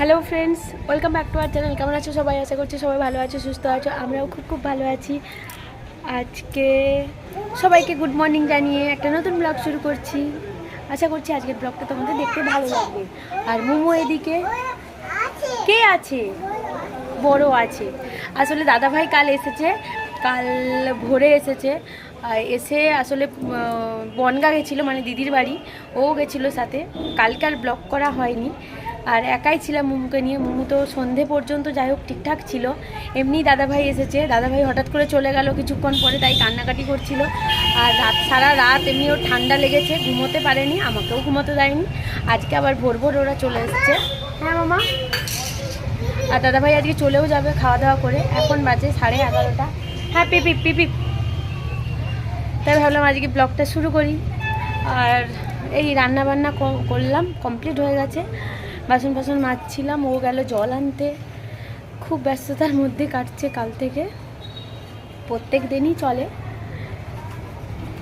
Hello friends, welcome back to our channel. কেমন আছো সবাই? আশা করছি সবাই ভালো আছো, সুস্থ আছো। আমরাও খুব ভালো আছি। আজকে সবাইকে গুড মর্নিং জানিয়ে একটা নতুন ব্লগ শুরু করছি। আশা করছি আজকের ব্লগটা তোমাদের দেখতে ভালো লাগবে। আর মোমো এদিকে কে আছে? বড় আছে। আসলে দাদাভাই কাল এসেছে, কাল ভোরে এসেছে। এসে আসলে বনগা গেছিলো, মানে দিদির বাড়ি। ও গেছিলো সাথে। কালকে আর ব্লগ করা হয়নি। আর একাই ছিলাম মোমোকে নিয়ে। মোমো তো সন্ধে পর্যন্ত যাই হোক ঠিকঠাক ছিল। এমনি দাদাভাই এসেছে, দাদাভাই হঠাৎ করে চলে গেল কিছুক্ষণ পরে, তাই কান্নাকাটি করছিল। আর সারা রাত এমনি ওর ঠান্ডা লেগেছে, ঘুমোতে পারেনি, আমাকেও ঘুমোতে দেয়নি। আজকে আবার ভোর ওরা চলে এসেছে। হ্যাঁ মামা। আর দাদাভাই আজকে চলেও যাবে খাওয়া দাওয়া করে। এখন বাজে 11:30। হ্যাঁ পিপিপ পিপিপ। তাই ভাবলাম আজকে ব্লগটা শুরু করি। আর এই রান্নাবান্না করলাম, কমপ্লিট হয়ে গেছে। বাসন মাজছিলাম, ও গেল জল আনতে। খুব ব্যস্ততার মধ্যে কাটছে কাল থেকে, প্রত্যেক দিনই চলে।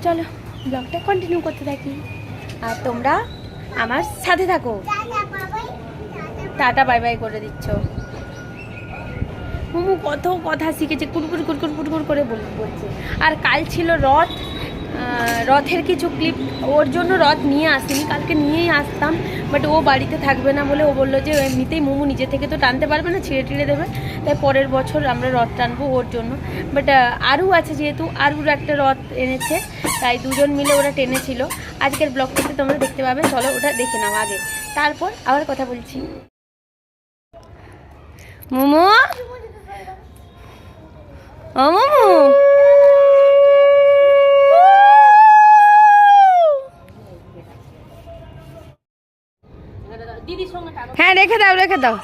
চলো ব্লগটা কন্টিনিউ করতে থাকি, আর তোমরা আমার সাথে থাকো। টাটা বাই বাই করে দিচ্ছ। মোমো কত কথা শিখেছে, কুটকুর করে বলছে। আর কাল ছিল রথের কিছু ক্লিপ, ওর জন্য রথ নিয়ে আসিনি, কালকে নিয়েই আসতাম। বাট ও বাড়িতে থাকবে না বলে ও বললো যে এমনিতেই মোমো নিজে থেকে তো টানতে পারবে না, ছিঁড়ে দেবে, তাই পরের বছর আমরা রথ টানবো ওর জন্য। বাট আরও আছে, যেহেতু আরুর একটা রথ এনেছে, তাই দুজন মিলে ওরা টেনেছিল। আজকের ব্লগটাতে তোমরা দেখতে পাবে, চলো ওটা দেখে নাও আগে, তারপর আবার কথা বলছি। মোমো, ও মোমো, হ্যাঁ রেখে দাও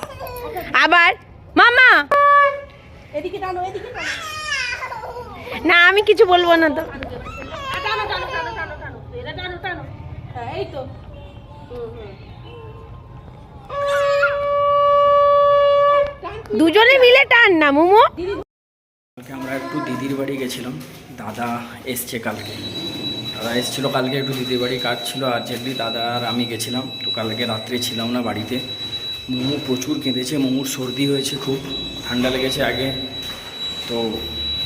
আবার। মামা না, আমি কিছু বলবো না তো। দুজনে মিলে টান না মোমো। কালকে আমরা একটু দিদির বাড়ি গেছিলাম। দাদা এসছে কালকে, দাদা এসেছিলো কালকে, একটু দিদির বাড়ি কাজ ছিল আর্জেন্টলি। দাদা আর আমি গেছিলাম, তো কালকে রাত্রে ছিলাম না বাড়িতে। মোমো প্রচুর কেঁদেছে, মোমোর সর্দি হয়েছে, খুব ঠান্ডা লেগেছে আগে, তো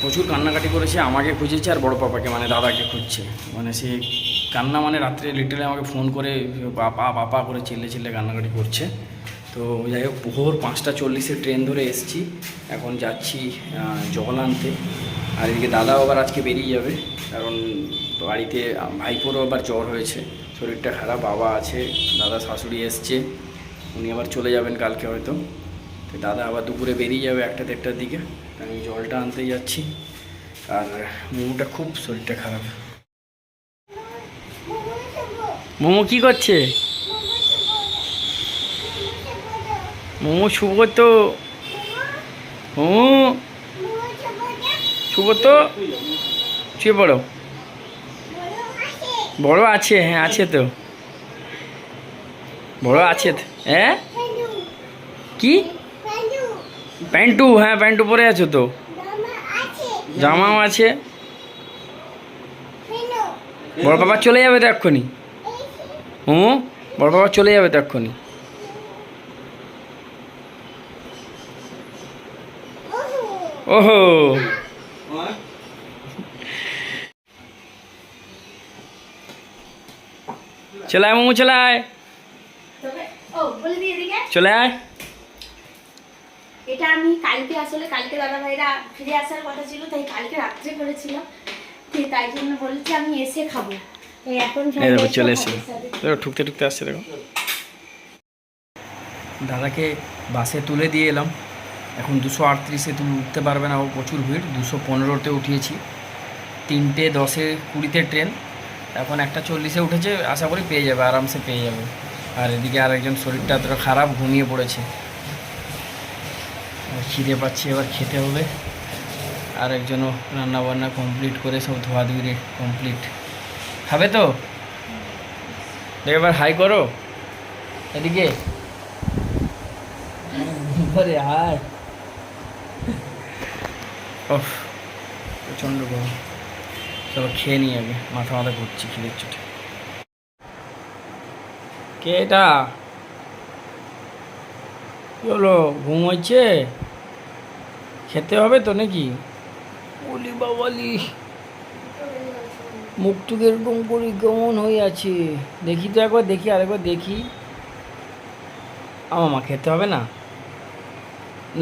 প্রচুর কান্নাকাটি করেছে। আমাকে খুঁজেছে আর বড় পাপাকে, মানে দাদাকে খুঁজছে। মানে সে কান্না, মানে রাত্রে লিটারে আমাকে ফোন করে পাপা করে চিল্লে কান্নাকাটি করছে। তো যাই হোক, ভোর 5:40 ট্রেন ধরে এসেছি, এখন যাচ্ছি জল আনতে। আর এদিকে দাদাও আবার আজকে বেরিয়ে যাবে, কারণ বাড়িতে ভাইপোরও আবার জ্বর হয়েছে, শরীরটা খারাপ। বাবা আছে, দাদা শাশুড়ি এসছে, উনি আবার চলে যাবেন কালকে হয়তো। তো দাদা আবার দুপুরে বেরিয়ে যাবে 1টা-1:30টার দিকে। আমি জলটা আনতে যাচ্ছি। আর মোমোটা খুব শরীরটা খারাপ। মোমো কি করছে? মোমো শুভ তো, মোমো শুভ তো, শুয়ে পড়ো। বড় আছে, হ্যাঁ আছে তো, বড় আছে। হ্যাঁ কি প্যান্টু? হ্যাঁ প্যান্টু পরে আছো তো, জামাও আছে। বড় বাবা চলে যাবে তো এক্ষুনি। বড় বাবা চলে যাবে তো এক্ষুনি। ওহো, চলে আয় মোমো, চলে আয়, চলে আয়। এটা আমি কালকে দাদা ভাইরা ফিরে আসার কথা ছিল, তাই কালকে রাত্রে করেছিলাম, তাই জন্য বলেছি আমি এসে খাবো। এখন চলে এসে ঠুকতে আসছে। দেখো, দাদাকে বাসে তুলে দিয়ে এলাম। এখন 238-এ তুমি উঠতে পারবে না, ও প্রচুর ভিড়। 215-তে উঠিয়েছি। 3:10-20 ট্রেন, এখন 1:40-এ উঠেছে। আশা করি পেয়ে যাবে, আরামসে পেয়ে যাবে। আর এদিকে আরেকজন শরীরটা এতটা খারাপ, ঘুমিয়ে পড়েছে। খিদে পাচ্ছে, এবার খেতে হবে। আর একজনও রান্নাবান্না কমপ্লিট করে সব ধোয়াধুয়ি কমপ্লিট। খাবে তো? এবার হাই করো এদিকে, হাই। ওহ প্রচণ্ড গরম। চলো খেয়ে নিই আগে, মাথা ঘুরছি খিদের চোটে। কে এটা? কি হলো, ঘুম হচ্ছে? খেতে হবে তো নাকি? বলি বাবালি, মুখটু এরকম করি কেমন হয়ে আছে? দেখি তো একবার, দেখি আরেকবার দেখি। মা খেতে হবে না?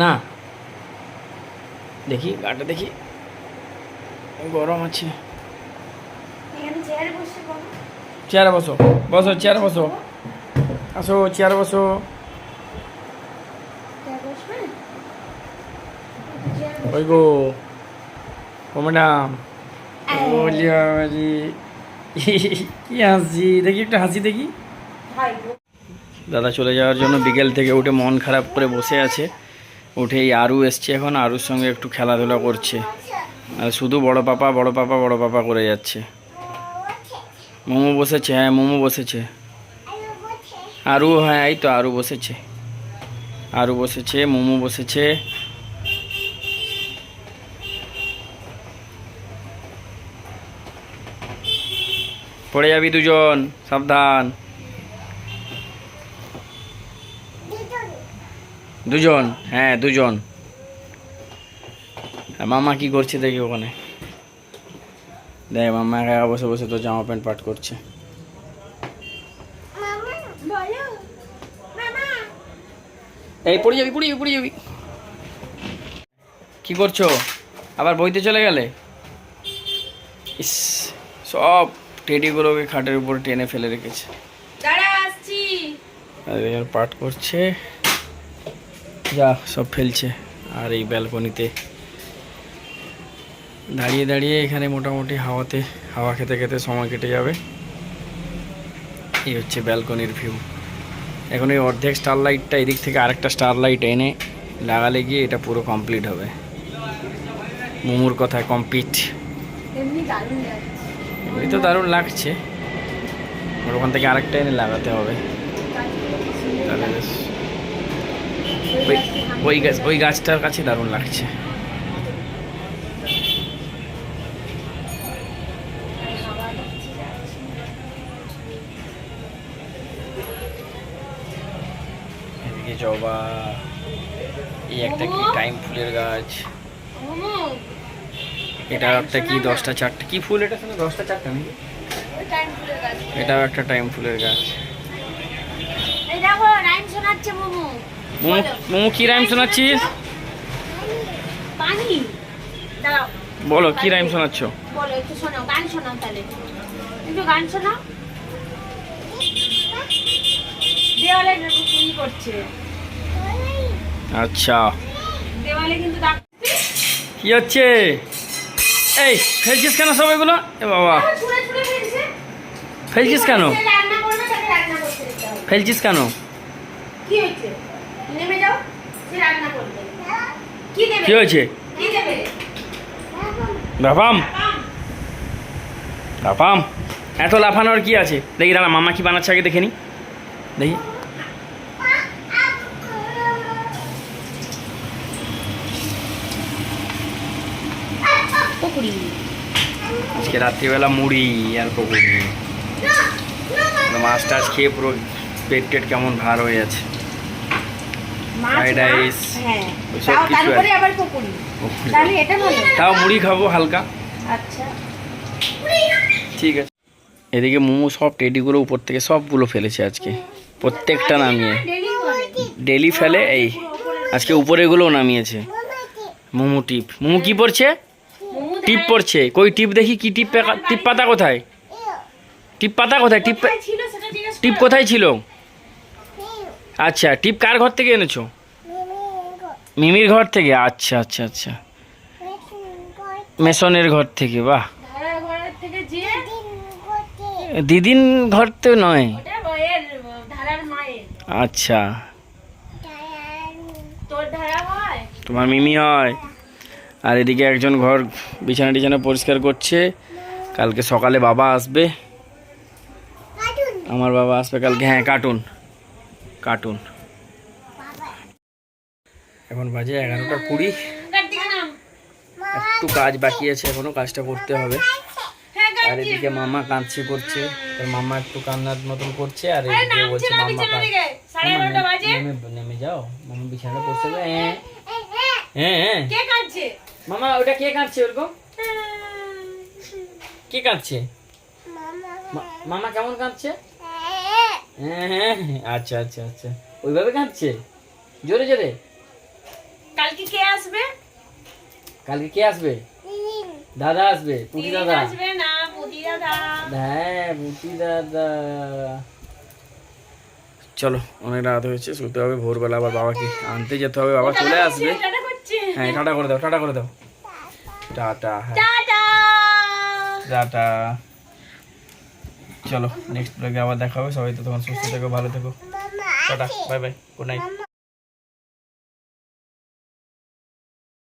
না দেখি গাটা দেখি, গরম আছে। চেয়ারে বসো, বসো চেয়ারে বসো, আসো চেয়ারে বসো। ওই গো ও ম্যাডাম, কি হাসি দেখি, একটা হাসি দেখি। দাদা চলে যাওয়ার জন্য বিকেল থেকে উঠে মন খারাপ করে বসে আছে। উঠে এই আরু এসছে, এখন আরুর সঙ্গে একটু খেলাধুলা করছে, আর শুধু বড় পাপা বড় পাপা বড় পাপা করে যাচ্ছে। মোমো বসেছে, হ্যাঁ মোমো বসেছে। আরু, হ্যাঁ এই তো আরু বসেছে, আরু বসেছে, মোমো বসেছে। পড়ে যাবি দুজন, সাবধান। দুজন, হ্যাঁ দুজন। মামা কি করছে দেখি ওখানে, দেখ মামা একা বসে বসে তো জামা প্যান্ট পাট করছে। এই পড়ে যাবি, পড়ে যাবি, পড়ে যাবি। কি করছো, আবার বইতে চলে গেলে? ইস, সব টেডিগুলোকে খাটের উপর টেনে ফেলে রেখেছে। আর পাট করছে, যা সব ফেলছে। আর এই ব্যালকনিতে দাঁড়িয়ে দাঁড়িয়ে এখানে মোটামুটি হাওয়া খেতে খেতে সময় কেটে যাবে। এই হচ্ছে ব্যালকনির ভিউ। এখন এই অর্ধেক স্টারলাইটটা এদিক থেকে আরেকটা স্টারলাইট এনে লাগালে গিয়ে এটা পুরো কমপ্লিট হবে। মোমোর কথায় কমপ্লিট। এমনি তো দারুণ লাগছে, ওর ওখান থেকে আরেকটা এনে লাগাতে হবে। তাহলে বেশ ওই গাছটার কাছে দারুণ লাগছে। এদিকে জবা, এই একটা কি টাইম ফুলের গাছ, এটা একটা কি 10টা 4টা কি ফুল, এটা 10টা 4টা নাকি? এটাও একটা টাইম ফুলের গাছ। মোমো কি রাইম শোনাচ্ছিস? বলো কি রাইম শোনাচ্ছ? বলো একটু শোনাও, গান শোনাও, তাহলে একটু গান শোনাও। দেওয়ালে কি করছে? আচ্ছা, দেওয়ালে কিন্তু দাগ। কি হচ্ছে? এই ফেলছিস কেন সব এগুলো? এ বাবা, ছুঁড়ে ছুঁড়ে ফেলছে। ফেলছিস কেন? সে রান্না করবে, তাকে রান্না করতে দিতে হবে। ফেলছিস কেন? কি হয়েছে? নেমে যাও, সে রান্না করবে। কি দেবে? কি হয়েছে? কি দেবে? বাবাম বাবাম, এত লাফানোর কি আছে? দেখি দাঁড়া, মামা কি বানাচ্ছে আগে দেখে নি, দেখি। পকুড়ি। আজকে রাত্রিবেলা মুড়ি আর পকুড়ি। মাছ টাছ খেয়ে পুরো পেট টেট কেমন ভার হয়ে আছে। ফ্রাইড রাইস, হ্যাঁ, ওইসব কিছু তারপরে আবার পকুড়ি। তাহলে এটা ভালো। তাও মুড়ি খাবো হালকা। আচ্ছা ঠিক আছে। এদিকে মোমো সব টেডিগুলো উপর থেকে সবগুলো ফেলেছে আজকে, প্রত্যেকটা নামিয়ে। ডেলি ফেলে, এই আজকে উপরেগুলোও নামিয়েছে। মোমো টিপ, মোমো কি পড়ছে? টিপ পড়ছে। কই টিপ দেখি, কি টিপ? টিপ পাতা কোথায়? টিপ পাতা কোথায়? টিপ কোথায় ছিল? আচ্ছা, টিপ কার ঘর থেকে এনেছো? মিমির ঘর থেকে। আচ্ছা আচ্ছা আচ্ছা, মেশনের ঘর থেকে। বাহ, দিদিন ঘর তো নয়। আচ্ছা, তোমার মিমি হয়। আর এদিকে একজন ঘর বিছানা টিছানা পরিষ্কার করছে। কালকে সকালে বাবা আসবে, আমার বাবা আসবে কালকে। হ্যাঁ, কার্টুন কার্টুন। এখন বাজে 11টা 20। একটু কাজ বাকি আছে এখনো, কাজটা করতে হবে। আর এদিকে মামা কাঁদছে করছে, মামা একটু কান্নার মতন করছে, আর এদিকে বলছে মামা 11:30 বাজে। নেমে যাও, মামা বিছানা পড়ছে। হ্যাঁ হ্যাঁ, কে কাঁদছে? মামা ওটা কে কাঁদছে ওরকম? কে কাঁদছে? মামা কেমন কাঁদছে? হ্যাঁ, আচ্ছা আচ্ছা আচ্ছা, ওইভাবে কাঁদছে জোরে জোরে। কালকে কে আসবে? কালকে কে আসবে? দাদা আসবে, পুটি দাদা আসবে না, পুতি দাদা। হ্যাঁ, পুটি দাদা। চলো, অনেক রাত হয়েছে, শুতে হবে। ভোরবেলা আবার বাবাকে আনতে যেতে হবে, বাবা চলে আসবে। টাটা করছে। হ্যাঁ, টাটা করে দাও, টাটা করে দাও। টাটা। হ্যাঁ, টাটা। টাটা। চলো, নেক্সট ব্লগে আবার দেখা হবে। সবাই তো তখন সুস্থ থেকো, ভালো থেকো। Tata, bye bye, good night.